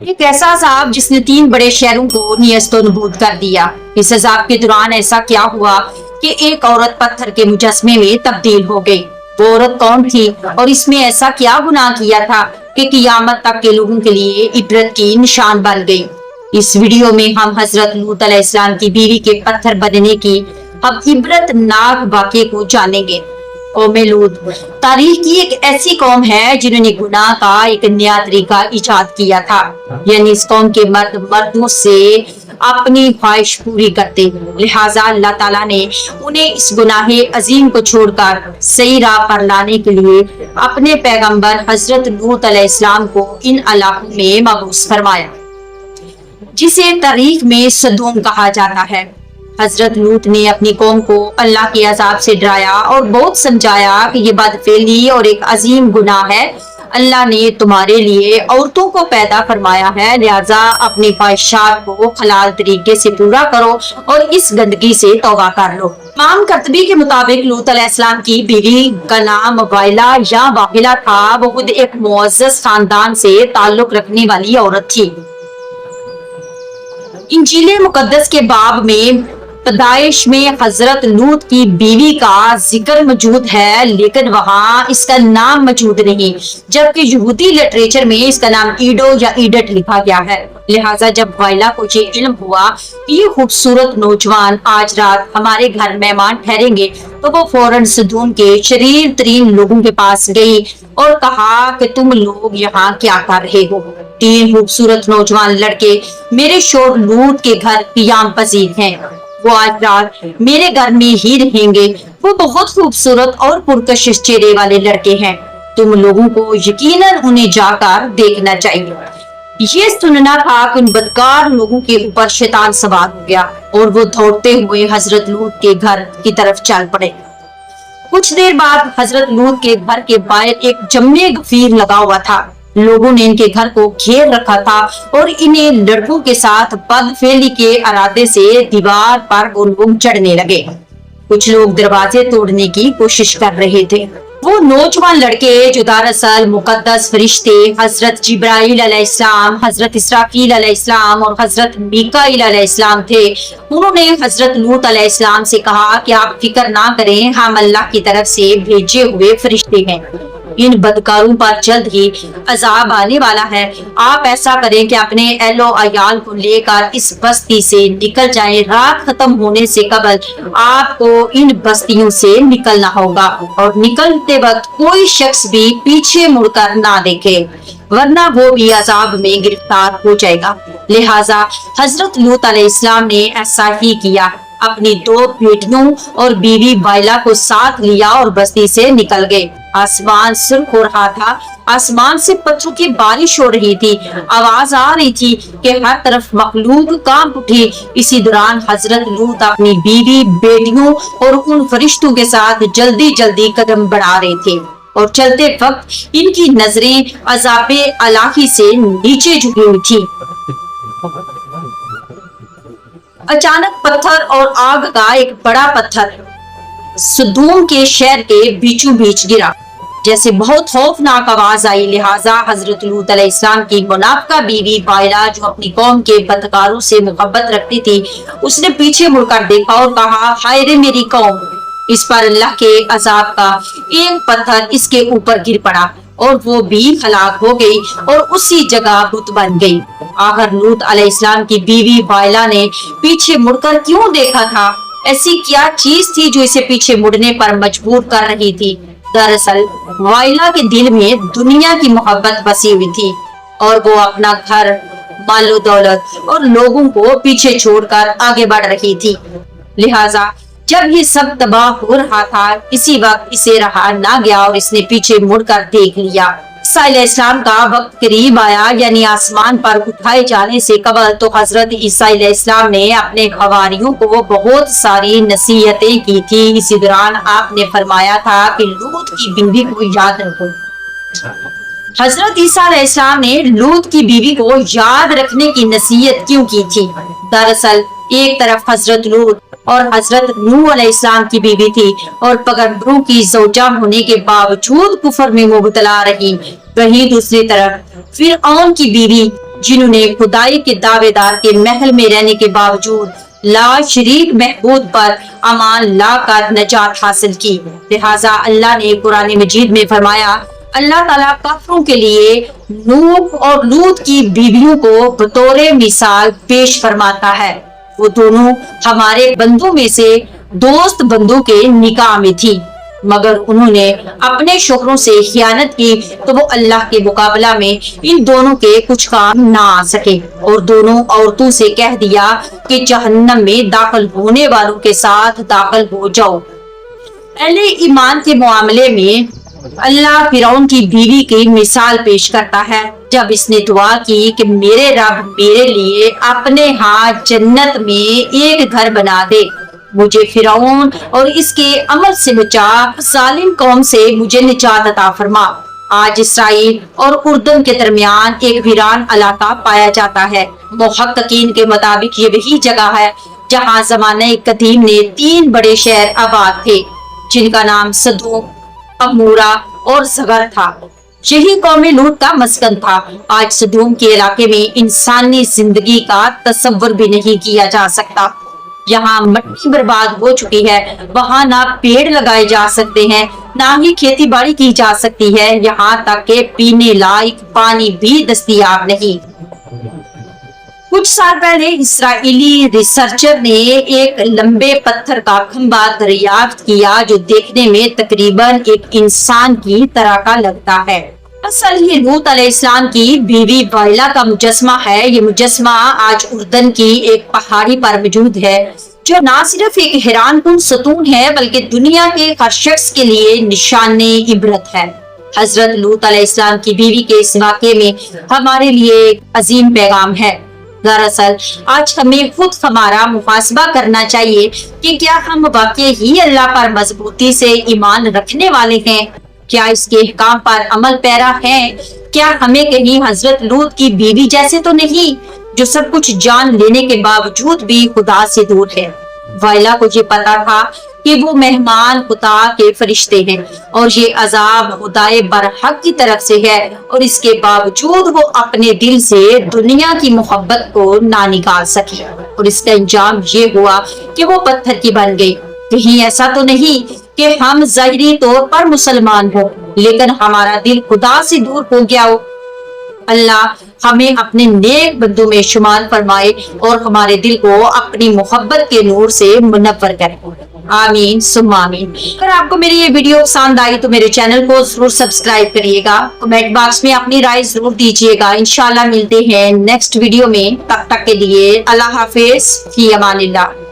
ایک ایسا عذاب جس نے 3 بڑے شہروں کو نیست و نبود کر دیا۔ اس عذاب کے دوران ایسا کیا ہوا کہ ایک عورت پتھر کے مجسمے میں تبدیل ہو گئی۔ وہ عورت کون تھی اور اس میں ایسا کیا گناہ کیا تھا کہ قیامت تک کے لوگوں کے لیے عبرت کی نشان بن گئی؟ اس ویڈیو میں ہم حضرت لوط علیہ السلام کی بیوی کے پتھر بننے کی عبرت ناک واقعے کو جانیں گے۔ قوم لوط تاریخ کی ایک ایسی قوم ہے جنہوں نے گناہ کا ایک نیا طریقہ ایجاد کیا تھا، یعنی اس قوم کے مرد مردوں سے اپنی خواہش پوری کرتے، لہٰذا اللہ تعالیٰ نے انہیں اس گناہ عظیم کو چھوڑ کر صحیح راہ پر لانے کے لیے اپنے پیغمبر حضرت لوط علیہ السلام کو ان علاقوں میں مبعوث فرمایا، جسے تاریخ میں سدوم کہا جاتا ہے۔ حضرت لوط نے اپنی قوم کو اللہ کے عذاب سے ڈرایا اور بہت سمجھایا کہ یہ بدفعلی اور ایک عظیم گناہ ہے۔ اللہ نے تمہارے لیے عورتوں کو پیدا فرمایا ہے، لہذا اپنی خواہشات کو حلال طریقے سے پورا کرو اور اس گندگی سے توبہ کر لو۔ امام قرطبی کے مطابق لوط علیہ السلام کی بیوی کا نام وائلہ یا واحلہ تھا۔ وہ خود ایک معزز خاندان سے تعلق رکھنے والی عورت تھی۔ انجیل مقدس کے باب میں پیدائش میں حضرت لوط کی بیوی کا ذکر موجود ہے، لیکن وہاں اس کا نام موجود نہیں، جبکہ یہودی لٹریچر میں اس کا نام ایڈو یا ایڈٹ لکھا گیا ہے۔ لہٰذا جب وائلہ کو یہ علم ہوا کہ یہ خوبصورت نوجوان آج رات ہمارے گھر مہمان ٹھہریں گے، تو وہ فوراً سدوم کے شریر ترین لوگوں کے پاس گئی اور کہا کہ تم لوگ یہاں کیا کر رہے ہو؟ 3 خوبصورت نوجوان لڑکے میرے شوہر لوط کے گھر قیام پذیر ہیں، وہ آج رات میرے گھر میں ہی رہیں گے۔ وہ بہت خوبصورت اور پرکشش چہرے والے لڑکے ہیں، تم لوگوں کو یقیناً انہیں جا کر دیکھنا چاہیے۔ یہ سننا تھا کہ ان بدکار لوگوں کے اوپر شیطان سوار ہو گیا اور وہ دوڑتے ہوئے حضرت لوط کے گھر کی طرف چل پڑے۔ کچھ دیر بعد حضرت لوط کے گھر کے باہر ایک جمع غفیر لگا ہوا تھا۔ لوگوں نے ان کے گھر کو گھیر رکھا تھا اور انہیں لڑکوں کے ساتھ بدفعلی کے ارادے سے دیوار پر وہ لوگ چڑھنے لگے۔ کچھ لوگ دروازے توڑنے کی کوشش کر رہے تھے۔ وہ نوجوان لڑکے جو دراصل مقدس فرشتے حضرت جبرائیل علیہ السلام، حضرت اسرافیل علیہ السلام اور حضرت میکائیل علیہ السلام تھے، انہوں نے حضرت لوط علیہ السلام سے کہا کہ آپ فکر نہ کریں، ہم اللہ کی طرف سے بھیجے ہوئے فرشتے ہیں، ان بدکاروں پر جلد ہی عذاب آنے والا ہے۔ آپ ایسا کریں کہ اپنے اہل و عیال کو لے کر اس بستی سے نکل جائیں، رات ختم ہونے سے قبل آپ کو ان بستیوں سے نکلنا ہوگا اور نکلتے وقت کوئی شخص بھی پیچھے مڑ کر نہ دیکھے، ورنہ وہ بھی عذاب میں گرفتار ہو جائے گا۔ لہٰذا حضرت لوط علیہ السلام نے ایسا ہی کیا، اپنی 2 بیٹیوں اور بیوی وائلہ کو ساتھ لیا اور بستی سے نکل گئے۔ آسمان سرخ ہو رہا تھا، آسمان سے پتھروں کی بارش ہو رہی تھی، آواز آ رہی تھی کہ ہر طرف مخلوق کانپ اٹھی۔ اسی دوران حضرت لوط اپنی بیوی، بیٹیوں اور ان فرشتوں کے ساتھ جلدی جلدی قدم بڑھا رہے تھے اور چلتے وقت ان کی نظریں عذاب الہی سے نیچے جھکی ہوئی تھی۔ اچانک پتھر اور آگ کا ایک بڑا پتھر سدوم کے شہر کے بیچوں بیچ گرا، جیسے بہت خوفناک آواز آئی۔ لہٰذا حضرت لوط علیہ السلام کی منافقہ بیوی وائلہ جو اپنی قوم کے بدکاروں سے محبت رکھتی تھی، اس نے پیچھے مڑ کر دیکھا اور کہا، ہائے رے میری قوم! اس پر اللہ کے عذاب کا ایک پتھر اس کے اوپر گر پڑا اور وہ بھی ہلاک ہو گئی اور اسی جگہ بت بن گئی۔ آخر لوط علیہ السلام کی بیوی وائلہ نے پیچھے مڑ کر کیوں دیکھا تھا؟ ایسی کیا چیز تھی جو اسے پیچھے مڑنے پر مجبور کر رہی تھی؟ دراصل وائلہ کے دل میں دنیا کی محبت بسی ہوئی تھی اور وہ اپنا گھر، مال و دولت اور لوگوں کو پیچھے چھوڑ کر آگے بڑھ رہی تھی۔ لہٰذا جب یہ سب تباہ ہو رہا تھا، اسی وقت اسے رہا نہ گیا اور اس نے پیچھے مڑ کر دیکھ لیا۔ عیسیٰ علیہ السلام کا وقت قریب آیا، یعنی آسمان پر اٹھائے جانے سے قبل، تو حضرت عیسیٰ علیہ السلام نے اپنے حواریوں کو بہت ساری نصیحتیں کی تھی۔ اسی دوران آپ نے فرمایا تھا کہ لوط کی بیوی کو یاد رکھو۔ حضرت عیسیٰ علیہ السلام نے لوط کی بیوی کو یاد رکھنے کی نصیحت کیوں کی تھی؟ دراصل ایک طرف حضرت لوط اور حضرت نوح علیہ السلام کی بیوی تھی اور پیغمبروں کی زوجہ ہونے کے باوجود کفر میں مبتلا رہی، وہیں دوسری طرف فرعون کی بیوی جنہوں نے خدائی کے دعویدار کے محل میں رہنے کے باوجود لا شریک محبوب پر امان لا کر نجات حاصل کی۔ لہٰذا اللہ نے قرآن مجید میں فرمایا، اللہ تعالیٰ کافروں کے لیے نوح اور لوط کی بیویوں کو بطور مثال پیش فرماتا ہے۔ وہ دونوں ہمارے بندوں میں سے دوست بندوں کے نکاح میں تھی، مگر انہوں نے اپنے شوہروں سے خیانت کی تو وہ اللہ کے مقابلہ میں ان دونوں کے کچھ کام نہ آ سکے، اور دونوں عورتوں سے کہہ دیا کہ جہنم میں داخل ہونے والوں کے ساتھ داخل ہو جاؤ۔ اہل ایمان کے معاملے میں اللہ فرعون کی بیوی کی مثال پیش کرتا ہے، جب اس نے دعا کی کہ میرے رب میرے لیے اپنے ہاں جنت میں ایک گھر بنا دے، مجھے فرعون اور اس کے عمل سے بچا، ظالم قوم سے مجھے نجات عطا فرما۔ آج اسرائیل اور اردن کے درمیان ایک ویران علاقہ پایا جاتا ہے۔ محققین کے مطابق یہ وہی جگہ ہے جہاں زمانہ قدیم میں 3 بڑے شہر آباد تھے، جن کا نام سدوم، عمورہ اور زغر تھا۔ یہی قوم لوط کا مسکن تھا۔ آج سدوم کے علاقے میں انسانی زندگی کا تصور بھی نہیں کیا جا سکتا۔ یہاں مٹی برباد ہو چکی ہے، وہاں نہ پیڑ لگائے جا سکتے ہیں، نہ ہی کھیتی باڑی کی جا سکتی ہے، یہاں تک کہ پینے لائق پانی بھی دستیاب نہیں۔ کچھ سال پہلے اسرائیلی ریسرچر نے ایک لمبے پتھر کا کھمبا دریافت کیا جو دیکھنے میں تقریباً ایک انسان کی طرح کا لگتا ہے۔ اصل یہ لوط علیہ السلام کی بیوی وائلا کا مجسمہ ہے۔ یہ مجسمہ آج اردن کی ایک پہاڑی پر موجود ہے، جو نہ صرف ایک حیران کن ستون ہے بلکہ دنیا کے ہر شخص کے لیے نشان عبرت ہے۔ حضرت لوط علیہ السلام کی بیوی کے اس واقعے میں ہمارے لیے ایک عظیم پیغام ہے۔ دراصل آج ہمیں خود ہمارا محاسبہ کرنا چاہیے کہ کیا ہم واقعی ہی اللہ پر مضبوطی سے ایمان رکھنے والے ہیں؟ کیا اس کے احکام پر عمل پیرا ہیں؟ کیا ہمیں کہیں حضرت لوط کی بیوی جیسے تو نہیں، جو سب کچھ جان لینے کے باوجود بھی خدا سے دور ہے؟ وائلا کو یہ پتا تھا کہ وہ مہمان خدا کے فرشتے ہیں اور یہ عذاب خدائے برحق کی طرف سے ہے، اور اس کے باوجود وہ اپنے دل سے دنیا کی محبت کو نہ نکال سکی، اور اس کا انجام یہ ہوا کہ وہ پتھر کی بن گئی۔ کہیں ایسا تو نہیں کہ ہم ظاہری طور پر مسلمان ہو لیکن ہمارا دل خدا سے دور ہو گیا ہو؟ اللہ ہمیں اپنے نیک بندوں میں شمار فرمائے اور ہمارے دل کو اپنی محبت کے نور سے منور کرے۔ آمین ثم آمین۔ اگر آپ کو میری یہ ویڈیو پسند آئی تو میرے چینل کو ضرور سبسکرائب کریے گا، کمنٹ باکس میں اپنی رائے ضرور دیجیے گا۔ انشاءاللہ ملتے ہیں نیکسٹ ویڈیو میں، تب تک کے لیے اللہ حافظ، فی امان اللہ۔